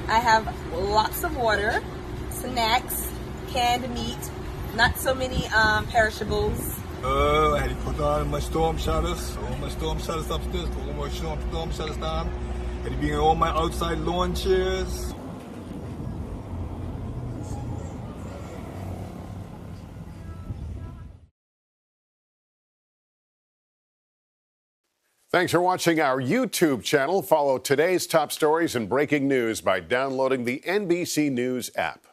I have lots of water, snacks, canned meat, not so many perishables. I had to put on my storm shutters, all my storm shutters upstairs, put all my storm shutters down. Had to be in all my outside lawn chairs. Thanks for watching our YouTube channel. Follow today's top stories and breaking news by downloading the NBC News app.